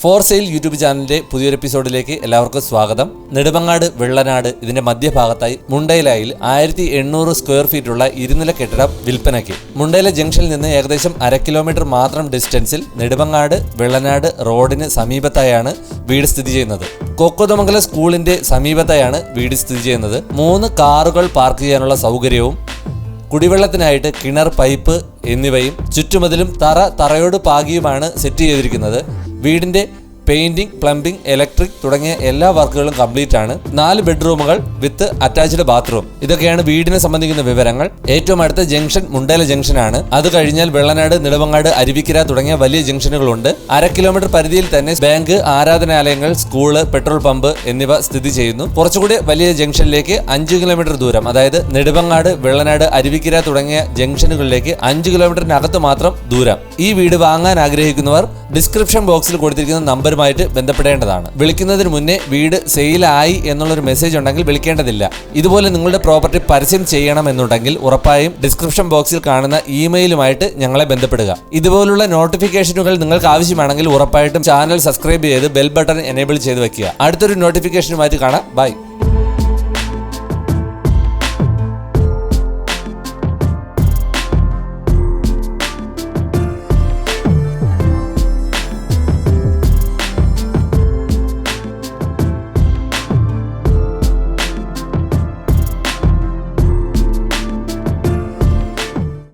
For sale YouTube ചാനലിന്റെ പുതിയൊരു എപ്പിസോഡിലേക്ക് എല്ലാവർക്കും സ്വാഗതം. നെടുമങ്ങാട് വെള്ളനാട് ഇതിന്റെ മധ്യഭാഗത്തായി മുണ്ടയിലായിൽ 1800 സ്ക്വയർ ഫീറ്റുള്ള ഇരുനില കെട്ടിടം വിൽപ്പനയ്ക്ക്. മുണ്ടയിലെ ജംഗ്ഷനിൽ നിന്ന് ഏകദേശം 1/2 കിലോമീറ്റർ മാത്രം ഡിസ്റ്റൻസിൽ നെടുമങ്ങാട് വെള്ളനാട് റോഡിന് സമീപത്തായാണ് വീട് സ്ഥിതി ചെയ്യുന്നത്. കൊക്കോതമംഗലം സ്കൂളിന്റെ സമീപത്തായാണ് വീട് സ്ഥിതി ചെയ്യുന്നത്. 3 കാറുകൾ പാർക്ക് ചെയ്യാനുള്ള സൗകര്യവും കുടിവെള്ളത്തിനായിട്ട് കിണർ, പൈപ്പ് എന്നിവയും ചുറ്റുമതിലും തറയോട് പാകിയുമാണ് സെറ്റ് ചെയ്തിരിക്കുന്നത്. വീടിന്റെ പെയിന്റിംഗ്, പ്ലംബിംഗ്, ഇലക്ട്രിക് തുടങ്ങിയ എല്ലാ വർക്കുകളും കംപ്ലീറ്റ് ആണ്. 4 ബെഡ്റൂമുകൾ വിത്ത് അറ്റാച്ച്ഡ് ബാത്റൂം. ഇതൊക്കെയാണ് വീടിനെ സംബന്ധിക്കുന്ന വിവരങ്ങൾ. ഏറ്റവും അടുത്ത ജംഗ്ഷൻ മുണ്ടേല ജംഗ്ഷൻ ആണ്. അത് കഴിഞ്ഞാൽ വെള്ളനാട്, നെടുമങ്ങാട്, അരുവിക്കര തുടങ്ങിയ വലിയ ജംഗ്ഷനുകളുണ്ട്. 1/2 കിലോമീറ്റർ പരിധിയിൽ തന്നെ ബാങ്ക്, ആരാധനാലയങ്ങൾ, സ്കൂള്, പെട്രോൾ പമ്പ് എന്നിവ സ്ഥിതി ചെയ്യുന്നു. കുറച്ചുകൂടി വലിയ ജംഗ്ഷനിലേക്ക് 5 കിലോമീറ്റർ ദൂരം, അതായത് നെടുമങ്ങാട്, വെള്ളനാട്, അരുവിക്കര തുടങ്ങിയ ജംഗ്ഷനുകളിലേക്ക് 5 കിലോമീറ്ററിനകത്ത് മാത്രം ദൂരം. ഈ വീട് വാങ്ങാൻ ആഗ്രഹിക്കുന്നവർ ഡിസ്ക്രിപ്ഷൻ ബോക്സിൽ കൊടുത്തിരിക്കുന്ന നമ്പറുമായിട്ട് ബന്ധപ്പെടേണ്ടതാണ്. വിളിക്കുന്നതിന് മുന്നേ വീട് സെയിലായി എന്നുള്ളൊരു മെസ്സേജ് ഉണ്ടെങ്കിൽ വിളിക്കേണ്ടതില്ല. ഇതുപോലെ നിങ്ങളുടെ പ്രോപ്പർട്ടി പരസ്യം ചെയ്യണമെന്നുണ്ടെങ്കിൽ ഉറപ്പായും ഡിസ്ക്രിപ്ഷൻ ബോക്സിൽ കാണുന്ന ഇമെയിലുമായിട്ട് ഞങ്ങളെ ബന്ധപ്പെടുക. ഇതുപോലുള്ള നോട്ടിഫിക്കേഷനുകൾ നിങ്ങൾക്ക് ആവശ്യമാണെങ്കിൽ ഉറപ്പായിട്ടും ചാനൽ സബ്സ്ക്രൈബ് ചെയ്ത് ബെൽ ബട്ടൺ എനേബിൾ ചെയ്ത് വെക്കുക. അടുത്തൊരു നോട്ടിഫിക്കേഷനുമായിട്ട് കാണാം. ബൈ.